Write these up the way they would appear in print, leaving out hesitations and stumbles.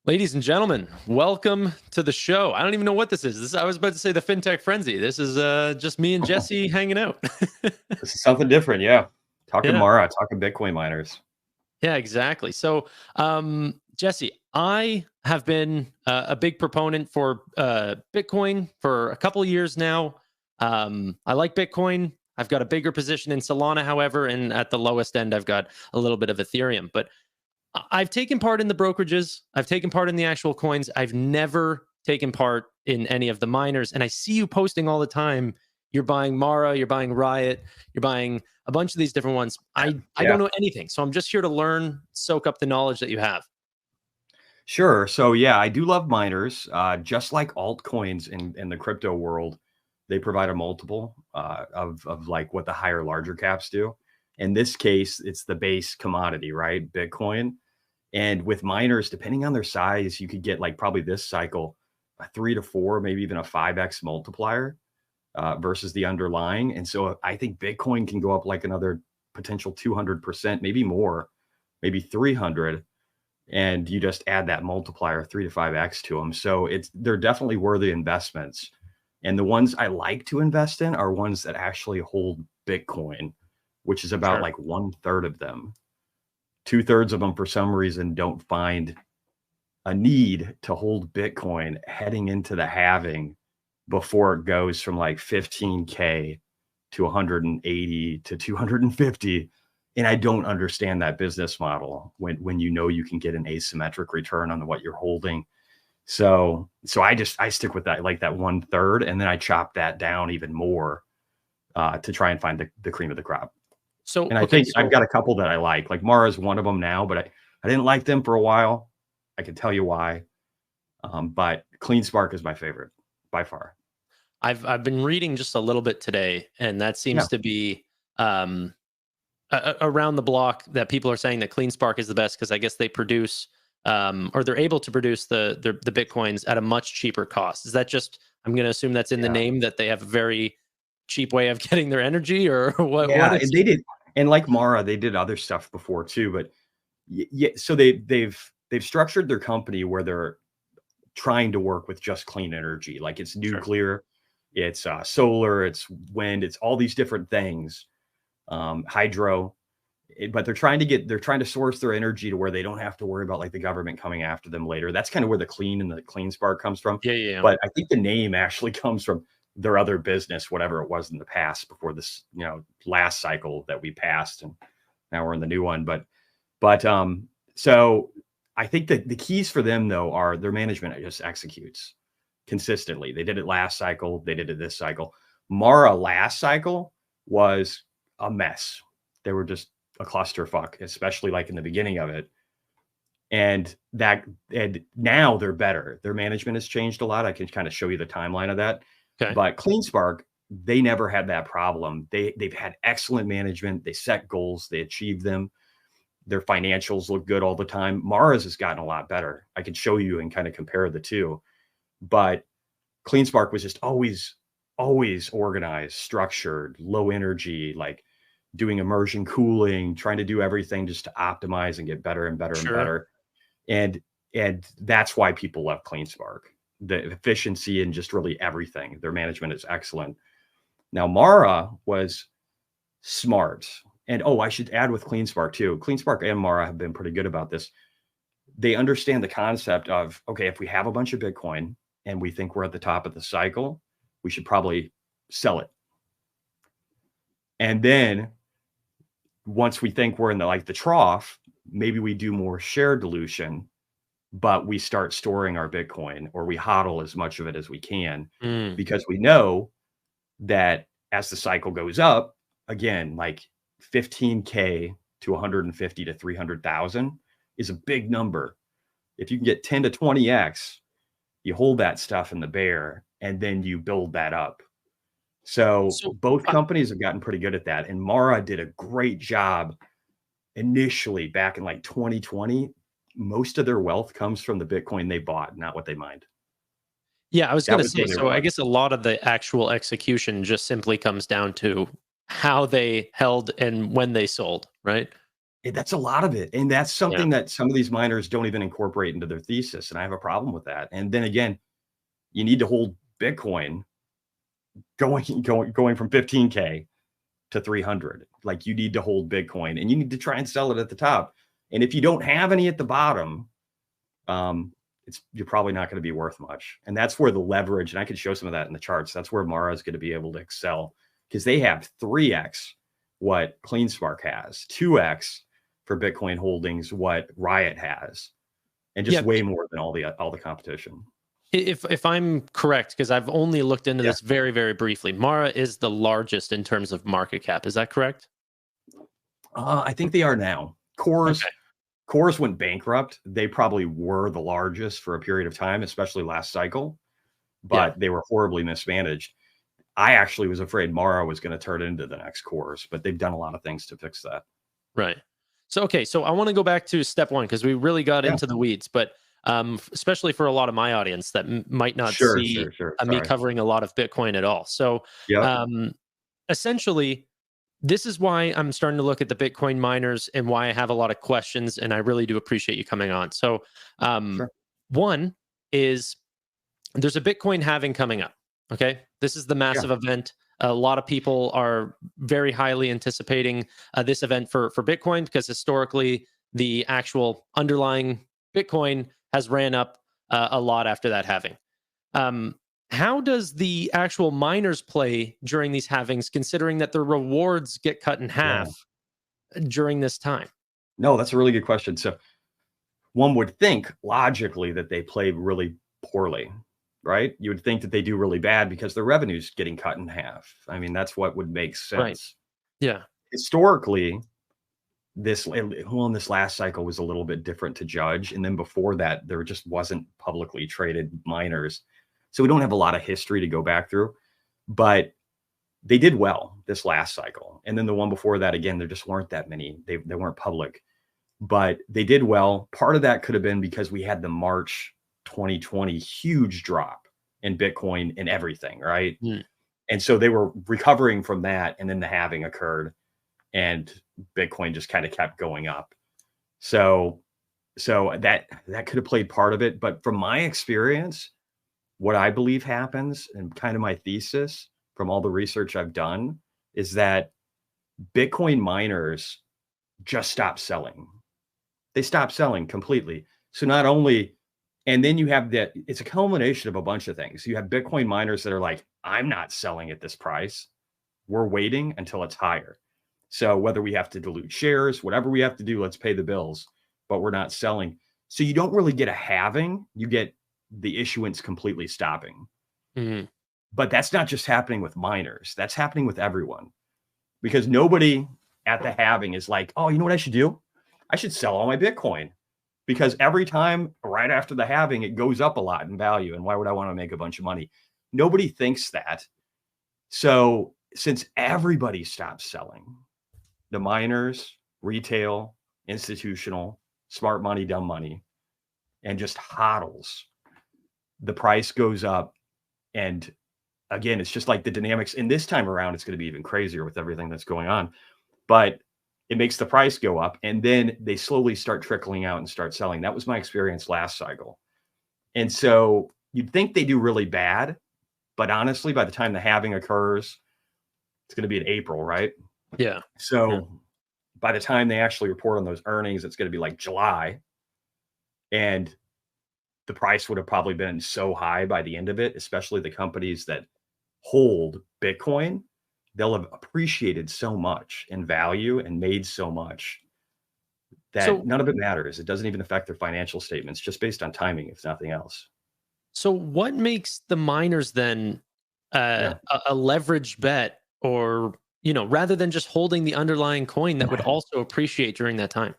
Ladies and gentlemen, welcome to the show. I don't even know what this is. I was about to say the FinTech Frenzy. This is just me and Jesse hanging out. This is something different, yeah. Talking Yeah, Mara, talking Bitcoin miners. yeah, exactly. So, Jesse, I have been a big proponent for Bitcoin for a couple of years now. I like Bitcoin. I've got a bigger position in Solana, however, and at the lowest end, I've got a little bit of Ethereum. But I've taken part in the brokerages. I've taken part in the actual coins. I've never taken part in any of the miners. And I see you posting all the time. You're buying Mara, you're buying Riot, you're buying a bunch of these different ones. I Yeah, don't know anything. So I'm just here to learn, soak up the knowledge that you have. sure. So yeah, I do love miners. Just like altcoins in the crypto world, they provide a multiple of like what the higher, larger caps do. In this case, it's the base commodity, right? Bitcoin. And with miners, depending on their size, you could get like probably this cycle a 3 to 4, maybe even a 5x multiplier versus the underlying. And so I think Bitcoin can go up like another potential 200%, maybe more, maybe 300, and you just add that multiplier 3 to 5x to them. So they're definitely worthy investments. And the ones I like to invest in are ones that actually hold Bitcoin, which is about Sure. like 1/3 of them. 2/3 of them, for some reason, don't find a need to hold Bitcoin heading into the halving before it goes from like 15K to 180 to 250. And I don't understand that business model when you know you can get an asymmetric return on what you're holding. So I stick with that, like that 1/3, and then I chop that down even more to try and find the cream of the crop. So, And I okay. think I've So, got a couple that I like Mara is one of them now, but I didn't like them for a while. I can tell you why. But Clean Spark is my favorite by far. I've been reading just a little bit today, and that Yeah. seems to be um, around the block that people are saying that CleanSpark is the best because I guess they produce or they're able to produce the bitcoins at a much cheaper cost. Is that just? I'm going to assume that's in the Yeah. name that they have a very cheap way of getting their energy, or what? What Yeah, is and it? they did, and like Mara, they did other stuff before too, but yeah, so they've structured their company where they're trying to work with just clean energy. Like it's Sure. nuclear, it's solar, it's wind, it's all these different things, hydro. But they're trying to source their energy to where they don't have to worry about like the government coming after them later. That's kind of where the clean and the clean spark comes from. Yeah, yeah, yeah. But I think the name actually comes from their other business, whatever it was in the past before this, last cycle that we passed, and now we're in the new one. But so I think that the keys for them though are their management just executes consistently. They did it last cycle, they did it this cycle. Mara last cycle was a mess. They were just a clusterfuck, especially like in the beginning of it. And now they're better. Their management has changed a lot. I can kind of show you the timeline of that. Okay. But CleanSpark, they never had that problem. They've had excellent management. They set goals, they achieved them. Their financials look good all the time. Mara's has gotten a lot better. I can show you and kind of compare the two. But CleanSpark was just always organized, structured, low energy, like doing immersion cooling, trying to do everything just to optimize and get better and better and Sure. better. And and that's why people love CleanSpark. The efficiency and just really everything. Their management is excellent. Now Mara was smart. And I should add with CleanSpark too. CleanSpark and Mara have been pretty good about this. They understand the concept of, okay, if we have a bunch of Bitcoin and we think we're at the top of the cycle, we should probably sell it. And then once we think we're in the trough, maybe we do more share dilution, but we start storing our Bitcoin or we hodl as much of it as we can Mm, because we know that as the cycle goes up, again, like 15K to 150 to 300,000 is a big number. If you can get 10 to 20x, you hold that stuff in the bear and then you build that up. So so, both companies have gotten pretty good at that. And Mara did a great job initially back in like 2020. Most of their wealth comes from the Bitcoin they bought, not what they mined. yeah, I was going That to was say. where they were So, I going. guess a lot of the actual execution just simply comes down to how they held and when they sold, right? That's a lot of it. And that's Yeah. something that some of these miners don't even incorporate into their thesis. And I have a problem with that. And then again, you need to hold Bitcoin going from 15K to 300. Like you need to hold Bitcoin and you need to try and sell it at the top. And if you don't have any at the bottom, you're probably not going to be worth much. And that's where the leverage, and I could show some of that in the charts. That's where Mara is going to be able to excel because they have 3x what CleanSpark has, 2x for Bitcoin holdings what Riot has, and just way more than all the competition. If I'm correct, because I've only looked into this very, very briefly, Mara is the largest in terms of market cap. Is that correct? I think they are now. Cores went bankrupt. They probably were the largest for a period of time, especially last cycle, but they were horribly mismanaged. I actually was afraid Mara was going to turn into the next Cores, but they've done a lot of things to fix that. Right. So, okay. So I want to go back to step one because we really got into the weeds, but especially for a lot of my audience that might not see me covering a lot of Bitcoin at all. So essentially, this is why I'm starting to look at the Bitcoin miners and why I have a lot of questions. And I really do appreciate you coming on. So one is there's a Bitcoin halving coming up. Okay. This is the massive event. A lot of people are very highly anticipating this event for Bitcoin because historically the actual underlying Bitcoin has ran up a lot after that halving. How does the actual miners play during these halvings, considering that their rewards get cut in half during this time? No, that's a really good question. So one would think logically that they play really poorly, right? You would think that they do really bad because their revenue's getting cut in half. I mean, that's what would make sense. Right. Yeah. Historically, this last cycle was a little bit different to judge. And then before that, there just wasn't publicly traded miners. So we don't have a lot of history to go back through, but they did well this last cycle. And then the one before that, again, there just weren't that many. They weren't public, but they did well. Part of that could have been because we had the March 2020 huge drop in Bitcoin and everything, right? And so they were recovering from that. And then the halving occurred and Bitcoin just kind of kept going up. So that could have played part of it. But from my experience, what I believe happens and kind of my thesis from all the research I've done is that Bitcoin miners just stop selling. They stop selling completely. So not only, and then you have that, it's a culmination of a bunch of things. You have Bitcoin miners that are like, I'm not selling at this price. We're waiting until it's higher. So whether we have to dilute shares, whatever we have to do, let's pay the bills, but we're not selling. So you don't really get a halving. You get the issuance completely stopping. But that's not just happening with miners. That's happening with everyone because nobody at the halving is like, oh, you know what I should do? I should sell all my Bitcoin because every time right after the halving, it goes up a lot in value. And why would I want to make a bunch of money? Nobody thinks that. So since everybody stops selling, the miners, retail, institutional, smart money, dumb money, and just hodls, the price goes up. And again, it's just like the dynamics. And this time around, it's going to be even crazier with everything that's going on. But it makes the price go up. And then they slowly start trickling out and start selling. That was my experience last cycle. And so you'd think they do really bad. But honestly, by the time the halving occurs, it's going to be in April, right? Yeah. So by the time they actually report on those earnings, it's going to be like July. And the price would have probably been so high by the end of it, especially the companies that hold Bitcoin, they'll have appreciated so much in value and made so much that none of it matters. It doesn't even affect their financial statements, just based on timing, if nothing else. So what makes the miners then a leveraged bet, or, you know, rather than just holding the underlying coin that would also appreciate during that time?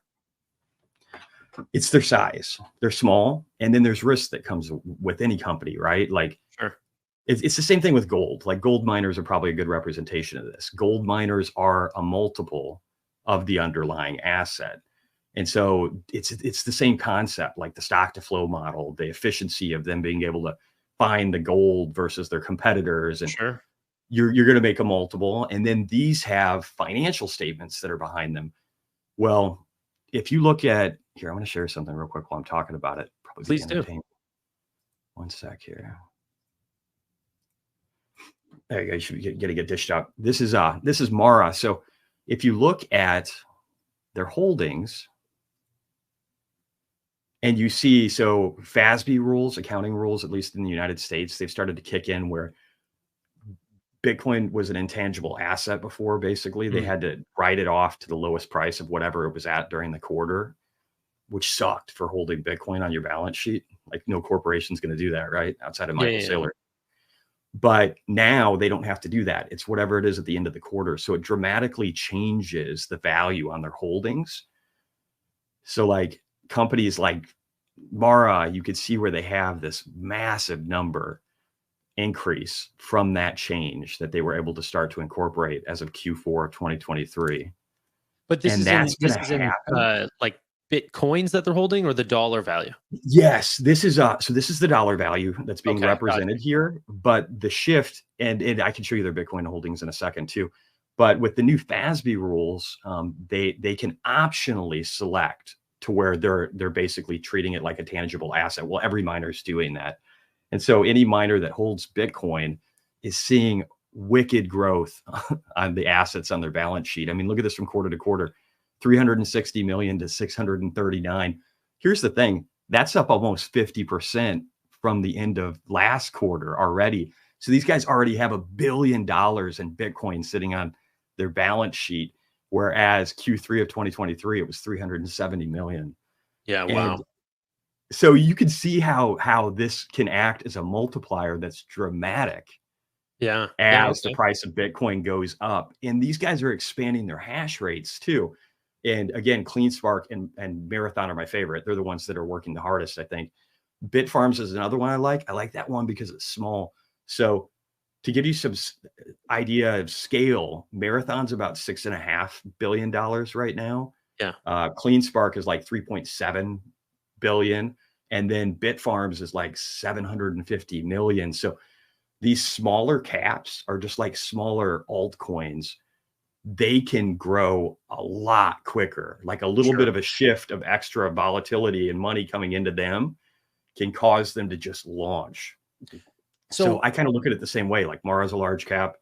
It's their size. They're small. And then there's risk that comes with any company, right? Like it's the same thing with gold. Like gold miners are probably a good representation of this. Gold miners are a multiple of the underlying asset. And so it's the same concept, like the stock to flow model, the efficiency of them being able to find the gold versus their competitors. And you're going to make a multiple. And then these have financial statements that are behind them. Well, if you look at here, I'm going to share something real quick while I'm talking about it. Probably be Please do. entertaining. One sec here. There you go. You should get to get dished out. This is Mara. So if you look at their holdings and you see, so FASB rules, accounting rules, at least in the United States, they've started to kick in where Bitcoin was an intangible asset before. Basically, they had to write it off to the lowest price of whatever it was at during the quarter, which sucked for holding Bitcoin on your balance sheet. Like no corporation's going to do that, right? Outside of Michael Saylor. But now they don't have to do that. It's whatever it is at the end of the quarter. So it dramatically changes the value on their holdings. So like companies like Mara, you could see where they have this massive number increase from that change that they were able to start to incorporate as of Q4 of 2023. But this is in like Bitcoins that they're holding, or the dollar value? Yes, this is so this is the dollar value that's being represented here. But the shift, and I can show you their Bitcoin holdings in a second too. But with the new FASB rules, they can optionally select to where they're basically treating it like a tangible asset. Well, every miner is doing that. And so any miner that holds Bitcoin is seeing wicked growth on the assets on their balance sheet. I mean, look at this from quarter to quarter, 360 million to 639. Here's the thing, that's up almost 50% from the end of last quarter already. So these guys already have $1 billion in Bitcoin sitting on their balance sheet, whereas Q3 of 2023, it was 370 million. Yeah, wow. And so you can see how this can act as a multiplier that's dramatic. Yeah. As the price of Bitcoin goes up. And these guys are expanding their hash rates too. And again, CleanSpark and Marathon are my favorite. They're the ones that are working the hardest, I think. Bitfarms is another one I like. I like that one because it's small. So to give you some idea of scale, Marathon's about $6.5 billion right now. Yeah. CleanSpark is like 3.7 billion. And then Bitfarms is like 750 million. So these smaller caps are just like smaller altcoins. They can grow a lot quicker. Like a little bit of a shift of extra volatility and money coming into them can cause them to just launch. So I kind of look at it the same way. Like Mara's a large cap,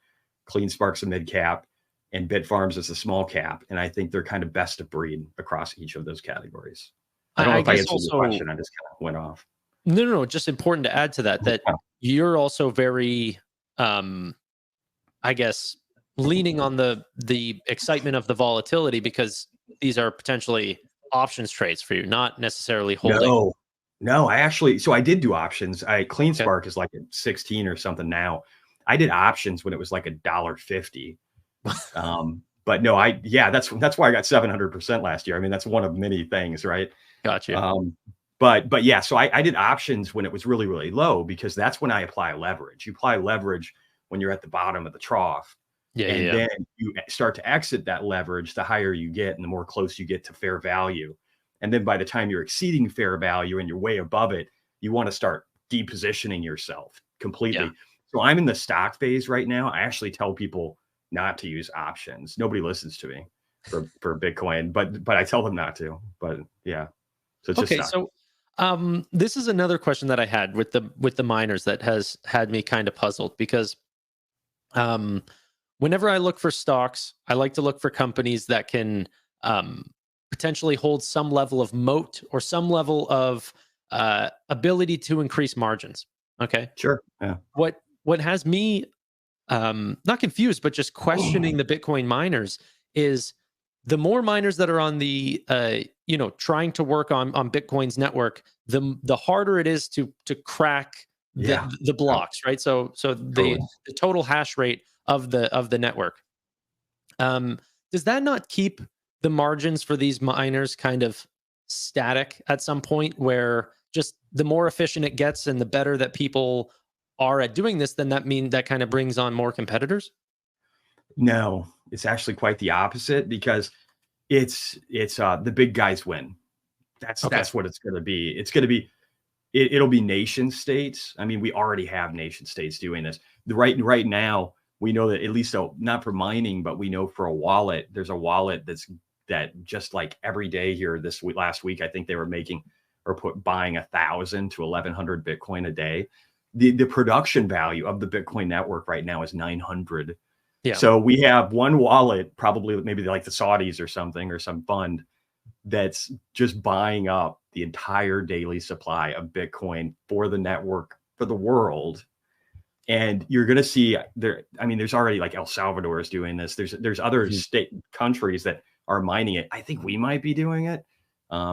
CleanSpark's a mid cap, and Bitfarms is a small cap. And I think they're kind of best of breed across each of those categories. I don't know if I answered your question. I just kind of went off. No. Just important to add to that you're also very, I guess, leaning on the excitement of the volatility, because these are potentially options trades for you, not necessarily holding. No, so I did do options. CleanSpark is like at 16 or something now. I did options when it was like $1.50. But no, that's why I got 700% last year. I mean, that's one of many things, right? Gotcha. But yeah, so I did options when it was really, really low, because that's when I apply leverage. You apply leverage when you're at the bottom of the trough. Then you start to exit that leverage, the higher you get and the more close you get to fair value. And then by the time you're exceeding fair value and you're way above it, you want to start depositioning yourself completely. Yeah. So I'm in the stock phase right now. I actually tell people not to use options. Nobody listens to me for Bitcoin, but I tell them not to. But yeah. So it's just stock. So this is another question that I had with the miners that has had me kind of puzzled, because whenever I look for stocks, I like to look for companies that can potentially hold some level of moat or some level of ability to increase margins. Okay. Sure. Yeah. What has me not confused, but just questioning the Bitcoin miners is the more miners that are on the trying to work on Bitcoin's network, the harder it is to crack the blocks, right? So the total hash rate of the network. Does that not keep the margins for these miners kind of static at some point, where just the more efficient it gets and the better that people are at doing this, then that kind of brings on more competitors? No, it's actually quite the opposite, because it's the big guys win. That's what it's going to be. It's going to be, it'll be nation states. I mean, we already have nation states doing this. Right now, we know that, at least not for mining, but we know for a wallet, there's a wallet that's that just like every day here this week, last week, I think they were making or buying 1,000 to 1,100 Bitcoin a day. The production value of the Bitcoin network right now is 900. Yeah. So we have one wallet, probably maybe like the Saudis or something, or some fund that's just buying up the entire daily supply of Bitcoin for the network, for the world. And you're going to see there. I mean, there's already like El Salvador is doing this. There's other state countries that are mining it. I think we might be doing it,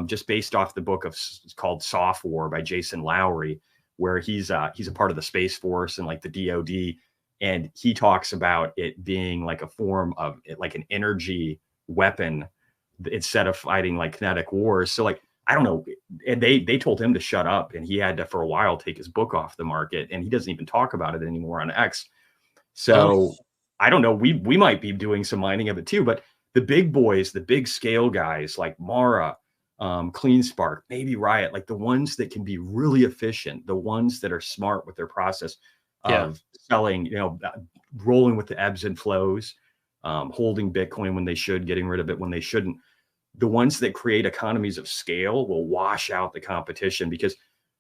just based off the book it's called Soft War by Jason Lowery, where he's a part of the Space Force and like the DoD, and he talks about it being like a form of like an energy weapon instead of fighting like kinetic wars. So like, I don't know. And they told him to shut up, and he had to, for a while, take his book off the market, and he doesn't even talk about it anymore on X. So I don't know. We might be doing some mining of it too, but the big boys, the big scale guys like Mara, CleanSpark, maybe Riot, like the ones that can be really efficient, the ones that are smart with their process of selling, rolling with the ebbs and flows, holding Bitcoin when they should, getting rid of it when they shouldn't. The ones that create economies of scale will wash out the competition because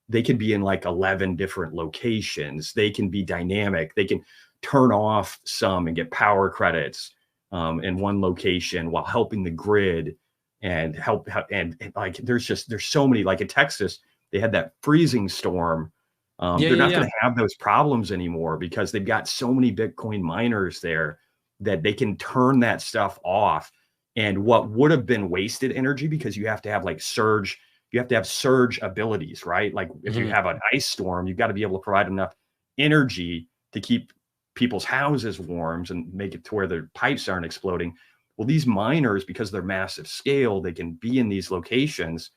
they can be in like 11 different locations. They can be dynamic. They can turn off some and get power credits in one location while helping the grid and help. And like, there's so many, like in Texas, they had that freezing storm. They're not going to have those problems anymore because they've got so many Bitcoin miners there that they can turn that stuff off. And what would have been wasted energy, because you have to have like surge abilities, right? Like if you have an ice storm, you've got to be able to provide enough energy to keep people's houses warm and make it to where their pipes aren't exploding. Well, these miners, because they're massive scale, they can be in these locations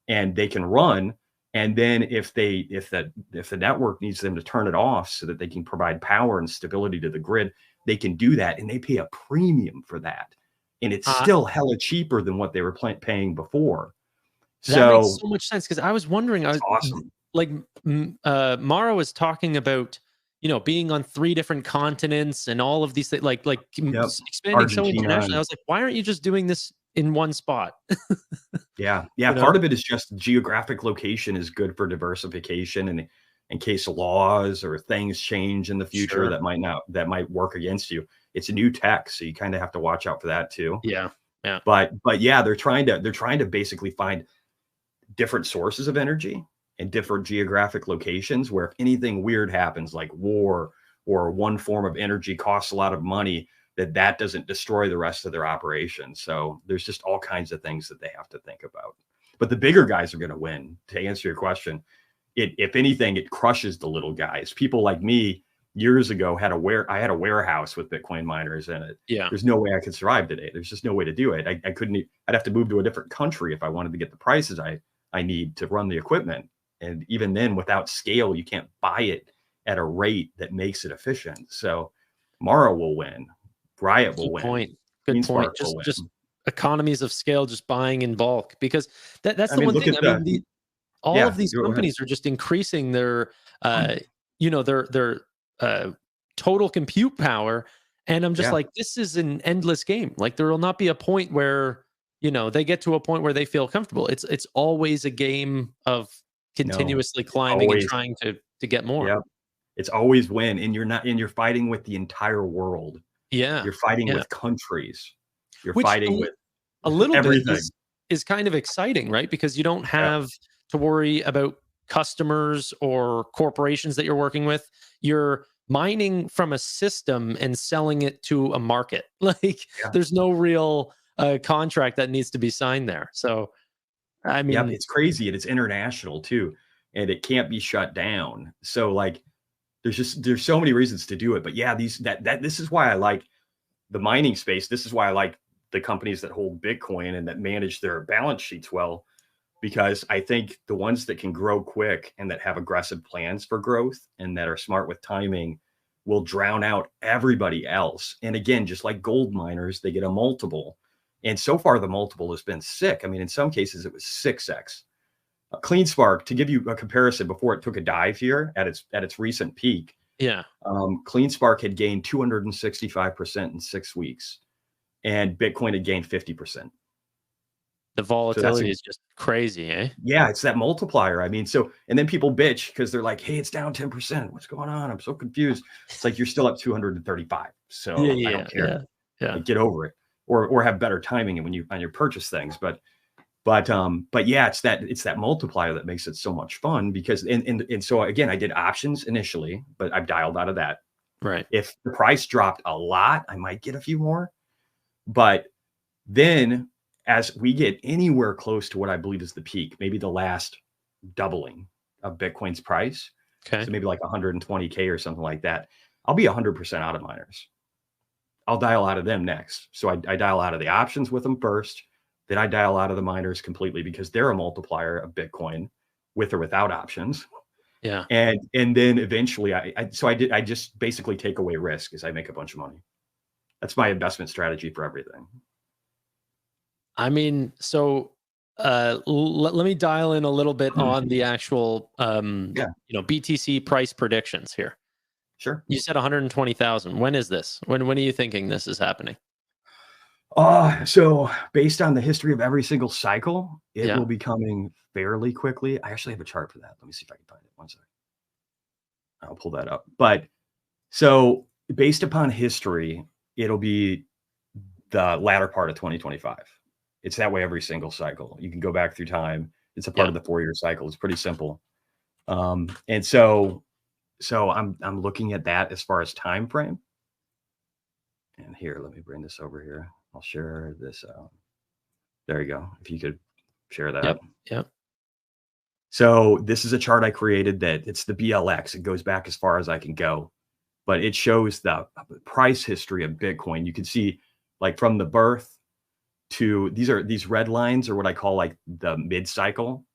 and they can run. And then if the network needs them to turn it off so that they can provide power and stability to the grid, they can do that, and they pay a premium for that. And it's still hella cheaper than what they were paying before. That makes so much sense, because I was wondering, awesome. Like Mara was talking about, being on 3 different continents and all of these things, like expanding Argentina, so internationally. I was like, why aren't you just doing this in one spot? Yeah. Part of it is just geographic location is good for diversification, and in case laws or things change in the future that might work against you. It's a new tech, so you kind of have to watch out for that too. Yeah. But yeah, they're trying to basically find different sources of energy in different geographic locations where if anything weird happens, like war or one form of energy costs a lot of money, that doesn't destroy the rest of their operation. So there's just all kinds of things that they have to think about. But the bigger guys are going to win. To answer your question, if anything, it crushes the little guys. People like me years ago had a warehouse with Bitcoin miners in it. Yeah. There's no way I could survive today. There's just no way to do it. I couldn't. I'd have to move to a different country if I wanted to get the prices I need to run the equipment. And even then, without scale, you can't buy it at a rate that makes it efficient. So Mara will win. Riot will win. Good point. Just economies of scale, just buying in bulk, because that's the one thing. All of these companies are just increasing their, their total compute power. And I'm just like, this is an endless game. Like, there will not be a point where, they get to a point where they feel comfortable. It's always a game of continuously climbing and trying to get more. Yeah. It's always win. And you're fighting with the entire world. Yeah. You're fighting with countries. You're fighting with a little everything. Bit is kind of exciting, right? Because you don't have to worry about customers or corporations that you're working with. You're mining from a system and selling it to a market. There's no real contract that needs to be signed there. So, I mean, it's crazy, and it's international too, and it can't be shut down. So there's so many reasons to do it. But yeah, this is why I like the mining space. This is why I like the companies that hold Bitcoin and that manage their balance sheets well, because I think the ones that can grow quick and that have aggressive plans for growth and that are smart with timing will drown out everybody else. And again, just like gold miners, they get a multiple. And so far, the multiple has been sick. I mean, in some cases, it was 6x. CleanSpark, to give you a comparison, before it took a dive here at its recent peak, CleanSpark had gained 265% in 6 weeks, and Bitcoin had gained 50%. The So that's volatility is just crazy, eh? yeah, it's that multiplier. I mean, so and then people bitch because they're like, "Hey, it's down 10%. What's going on? I'm so confused." It's like you're still up 235. Yeah, So I yeah, don't care. yeah, yeah. Like, get over it, or have better timing when you on your purchase things. But yeah, it's that multiplier that makes it so much fun because and so again, I did options initially, but I've dialed out of that. Right. If the price dropped a lot, I might get a few more. But then as we get anywhere close to what I believe is the peak, maybe the last doubling of Bitcoin's price, Okay. so maybe like 120K or something like that, I'll be 100% out of miners. I'll dial out of them next. So I dial out of the options with them first. Then I dial out of the miners completely because they're a multiplier of Bitcoin with or without options. Yeah. And then eventually I just basically take away risk as I make a bunch of money. That's my investment strategy for everything. I mean, so let me dial in a little bit on the actual Yeah, BTC price predictions here. sure. You said 120,000. When is this? When are you thinking this is happening? So based on the history of every single cycle, it Yeah. will be coming fairly quickly. I actually have a chart for that. Let me see if I can find it. One second. I'll pull that up. But so based upon history, it'll be the latter part of 2025. It's that way every single cycle. You can go back through time. It's a part Yeah. of the 4-year cycle. It's pretty simple. And so I'm looking at that as far as time frame. And here, let me bring this over here. I'll share this out. There you go. If you could share that. Yep. Yep. So this is a chart I created that it's the BLX. It goes back as far as I can go, but it shows the price history of Bitcoin. You can see like from the birth to these red lines are what I call like the mid-cycle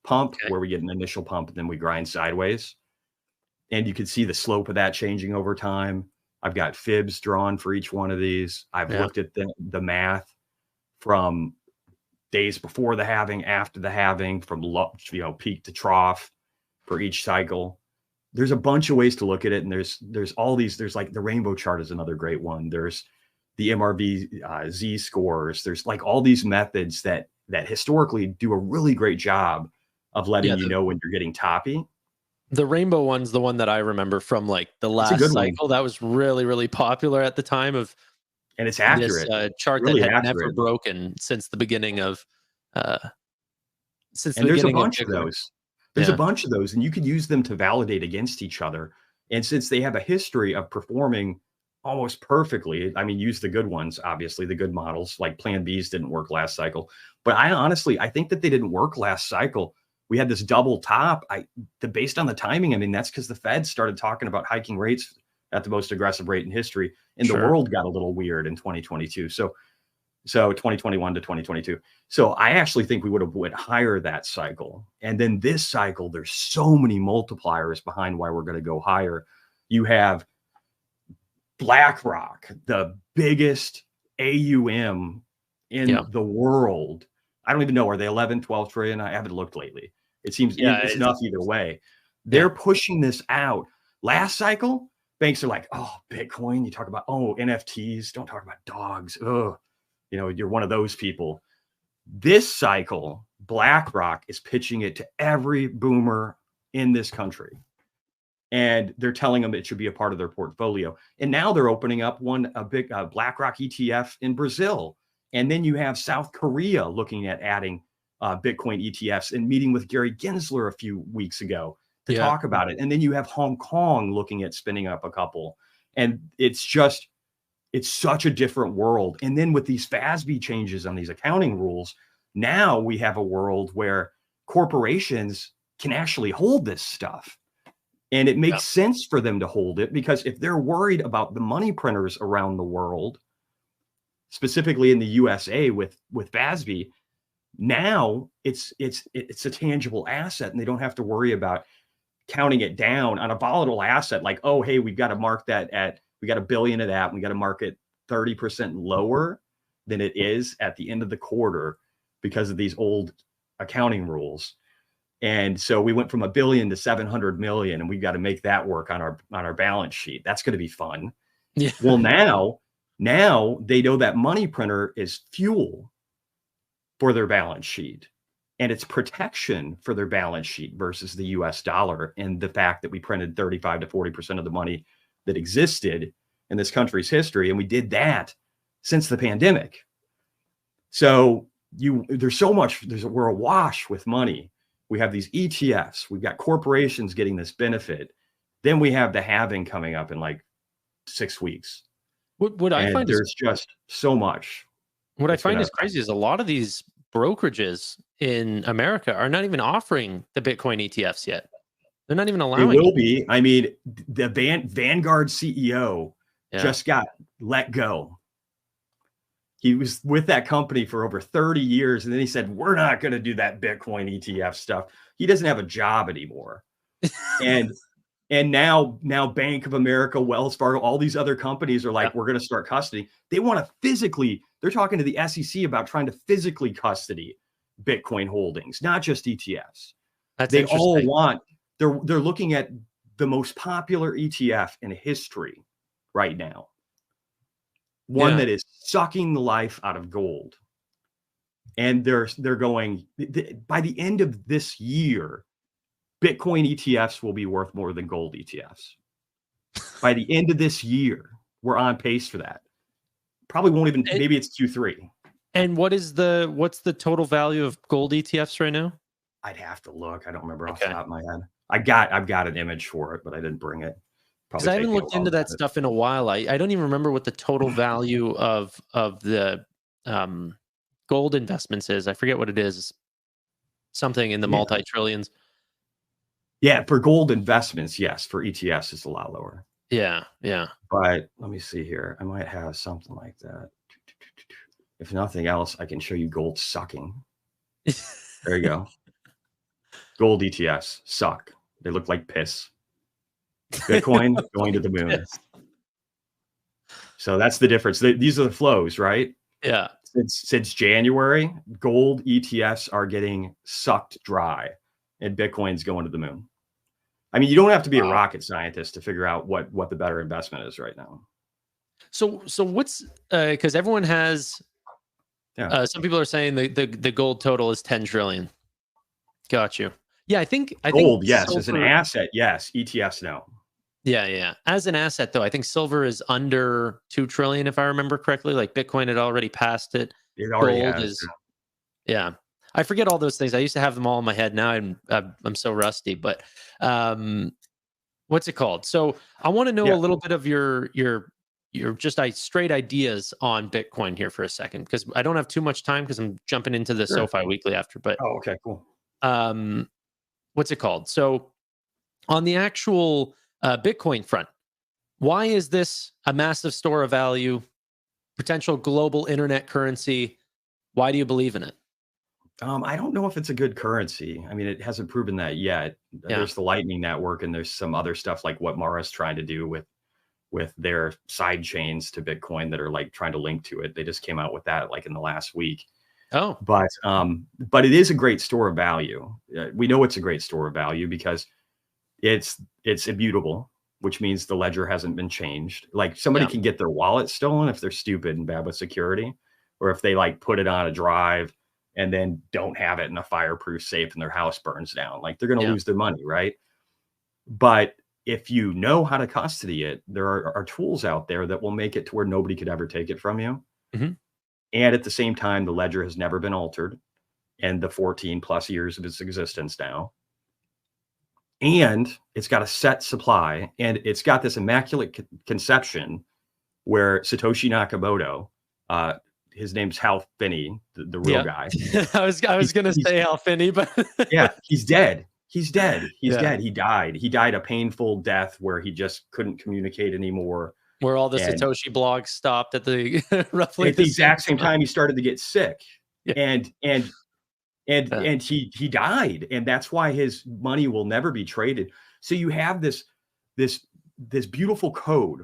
pump, Okay. where we get an initial pump and then we grind sideways. And you can see the slope of that changing over time. I've got fibs drawn for each one of these. I've Yeah. looked at the math from days before the halving, after the halving, from peak to trough for each cycle. There's a bunch of ways to look at it, and there's all these. There's like the rainbow chart is another great one. There's the MRV Z scores. There's like all these methods that historically do a really great job of letting you know when you're getting toppy. The rainbow one's the one that I remember from like the It's a last good one, cycle. That was really, really popular at the time of and it's this accurate. chart that Really had never accurate. broken since the beginning of uh, And there's a bunch of Bitcoin. those. There's a Yeah. bunch of those, and you could use them to validate against each other. And since they have a history of performing almost perfectly, I mean, use the good ones, obviously, the good models, like Plan Bs didn't work last cycle. But I think that they didn't work last cycle. We had this double top. Based on the timing, I mean, that's because the Fed started talking about hiking rates at the most aggressive rate in history, and the world got a little weird in 2022. So 2021 to 2022. So I actually think we would have went higher that cycle. And then this cycle, there's so many multipliers behind why we're going to go higher. You have BlackRock, the biggest AUM in the world. I don't even know. Are they 11, 12 trillion? I haven't looked lately. It seems it's enough either way. They're pushing this out. Last cycle, banks are like, oh, Bitcoin. You talk about, oh, NFTs. Don't talk about dogs. Ugh. You're one of those people. This cycle, BlackRock is pitching it to every boomer in this country. And they're telling them it should be a part of their portfolio. And now they're opening up a big BlackRock ETF in Brazil. And then you have South Korea looking at adding Bitcoin ETFs and meeting with Gary Gensler a few weeks ago to talk about it. And then you have Hong Kong looking at spinning up a couple. And it's such a different world. And then with these FASB changes on these accounting rules, now we have a world where corporations can actually hold this stuff. And it makes sense for them to hold it, because if they're worried about the money printers around the world, specifically in the USA with FASB, now it's a tangible asset, and they don't have to worry about counting it down on a volatile asset. Like, oh, hey, we've got to mark that we got $1 billion of that, and we got to mark it 30% lower than it is at the end of the quarter because of these old accounting rules. And so we went from $1 billion to 700 million, and we've got to make that work on our balance sheet. That's going to be fun. Yeah. Well, now they know that money printer is fuel for their balance sheet. And it's protection for their balance sheet versus the US dollar, and the fact that we printed 35 to 40% of the money that existed in this country's history. And we did that since the pandemic. So we're awash with money. We have these ETFs. We've got corporations getting this benefit. Then we have the halving coming up in like 6 weeks. What I find there's just so much. What I find is crazy is a lot of these brokerages in America are not even offering the Bitcoin ETFs yet. They're not even allowing. They will be. I mean, the Vanguard CEO just got let go. He was with that company for over 30 years. And then he said, we're not going to do that Bitcoin ETF stuff. He doesn't have a job anymore. and now Bank of America, Wells Fargo, all these other companies are like, we're going to start custody. They want to physically, they're talking to the SEC about trying to physically custody Bitcoin holdings, not just ETFs. They all want, they're looking at the most popular ETF in history right now. One that is sucking the life out of gold. And they're going, by the end of this year, Bitcoin ETFs will be worth more than gold ETFs. By the end of this year, we're on pace for that. Probably won't even, maybe it's Q3. And what's the total value of gold ETFs right now? I'd have to look. I don't remember off the top of my head. I've got an image for it, but I didn't bring it. Because I haven't looked into that stuff in a while. I don't even remember what the total value of the gold investments is. I forget what it is. Something in the multi-trillions. Yeah, for gold investments, yes. For ETFs, it's a lot lower. Yeah, yeah. But let me see here. I might have something like that. If nothing else, I can show you gold sucking. There you go. Gold ETFs suck. They look like piss. Bitcoin going to the moon. So that's the difference. These are the flows, right? Yeah. Since January, gold ETFs are getting sucked dry, and Bitcoin's going to the moon. I mean, you don't have to be a rocket scientist to figure out what the better investment is right now. So what's because everyone has some people are saying the gold total is 10 trillion. Got you. Yeah, I think gold, yes, as an asset, yes. ETFs, no. Yeah. As an asset, though, I think silver is under 2 trillion, if I remember correctly. Like Bitcoin had already passed it. It already gold has. Yeah. I forget all those things. I used to have them all in my head. Now I'm so rusty. But what's it called? So I want to know a little bit of your just straight ideas on Bitcoin here for a second, because I don't have too much time because I'm jumping into the SoFi Weekly after. But okay, cool. What's it called? So on the actual Bitcoin front, why is this a massive store of value, potential global internet currency? Why do you believe in it? I don't know if it's a good currency. I mean, it hasn't proven that yet. There's the Lightning Network, and there's some other stuff like what Mara's trying to do with their side chains to Bitcoin that are like trying to link to it. They just came out with that like in the last week. Oh, but it is a great store of value. We know it's a great store of value because it's immutable, which means the ledger hasn't been changed. Like somebody can get their wallet stolen if they're stupid and bad with security, or if they like put it on a drive and then don't have it in a fireproof safe and their house burns down. Like they're going to lose their money, right? But if you know how to custody it, there are tools out there that will make it to where nobody could ever take it from you. Mm-hmm. And at the same time, the ledger has never been altered in the 14 plus years of its existence now. And it's got a set supply, and it's got this immaculate conception where Satoshi Nakamoto, his name's Hal Finney, the real guy. I was going to say Hal Finney, but he's dead. He's dead. He's dead. He died. He died a painful death where he just couldn't communicate anymore. Where all the Satoshi blogs stopped at the roughly at the exact same time he started to get sick, and he died, and that's why his money will never be traded. So you have this beautiful code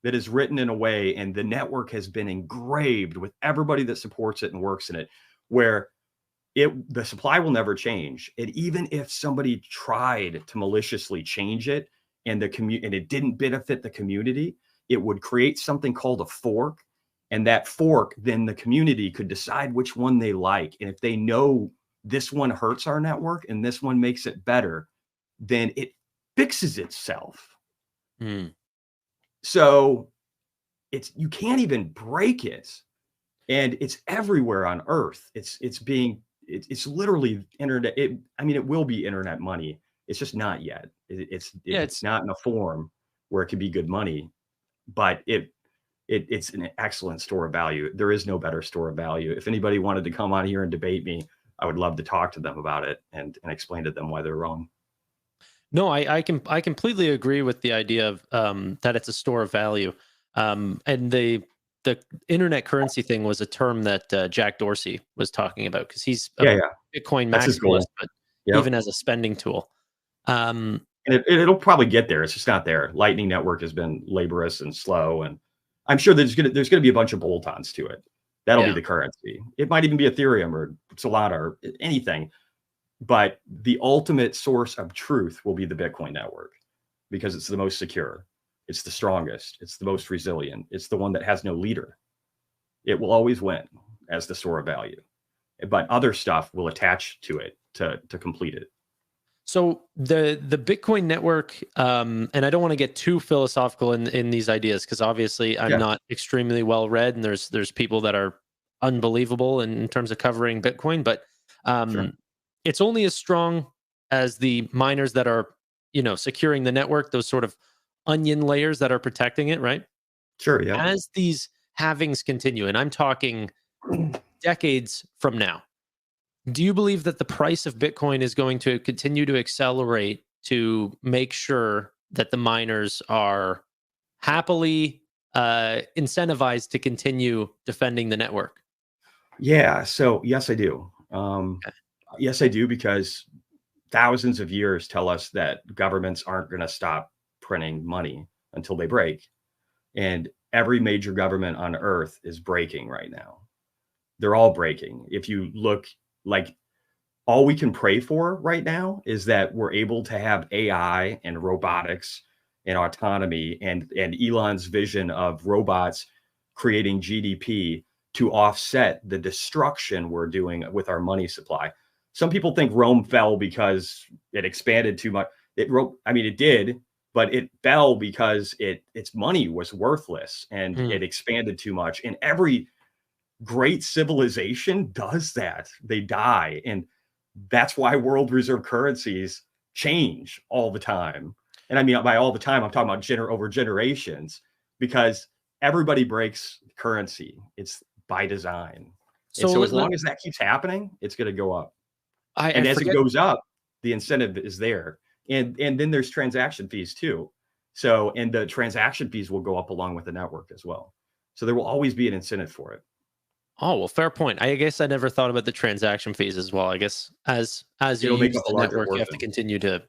that is written in a way, and the network has been engraved with everybody that supports it and works in it, where the supply will never change. And even if somebody tried to maliciously change it and it didn't benefit the community, it would create something called a fork, And that fork, then the community could decide which one they like. And if they know this one hurts our network and this one makes it better, then it fixes itself. Mm. So you can't even break it. And it's everywhere on Earth. It's literally internet. It will be internet money. It's just not yet. It's not in a form where it can be good money, but it's an excellent store of value. There is no better store of value. If anybody wanted to come on here and debate me, I would love to talk to them about it and explain to them why they're wrong. No, I completely agree with the idea of that it's a store of value. And the internet currency thing was a term that Jack Dorsey was talking about, because he's a Bitcoin That's his goal. maximalist, but even as a spending tool. And it'll probably get there. It's just not there. Lightning Network has been laborious and slow, and I'm sure there's gonna be a bunch of bolt-ons to it. That'll be the currency. It might even be Ethereum or Solana or anything. But the ultimate source of truth will be the Bitcoin network, because it's the most secure. It's the strongest. It's the most resilient. It's the one that has no leader. It will always win as the store of value. But other stuff will attach to it to complete it. So the Bitcoin network, and I don't want to get too philosophical in these ideas, because obviously I'm not extremely well read, and there's people that are unbelievable in terms of covering Bitcoin, but it's only as strong as the miners that are, securing the network, those sort of onion layers that are protecting it, right? Sure, yeah. As these halvings continue, and I'm talking decades from now, do you believe that the price of Bitcoin is going to continue to accelerate to make sure that the miners are happily incentivized to continue defending the network? Yeah, so yes, I do. Yes, I do, because thousands of years tell us that governments aren't going to stop printing money until they break. And every major government on Earth is breaking right now. They're all breaking. If you look, like, all we can pray for right now is that we're able to have AI and robotics and autonomy and Elon's vision of robots creating GDP to offset the destruction we're doing with our money supply. Some people think Rome fell because it expanded too much. It did, but it fell because its money was worthless and it expanded too much. And every great civilization does that. They die. And that's why world reserve currencies change all the time. And I mean, by all the time, I'm talking about over generations, because everybody breaks currency. It's by design. So as long as that keeps happening, it's going to go up. As it goes up, the incentive is there. And then there's transaction fees too. So, and the transaction fees will go up along with the network as well. So there will always be an incentive for it. Oh, well, fair point. I guess I never thought about the transaction fees as well. I guess as you use the network, you have to continue to.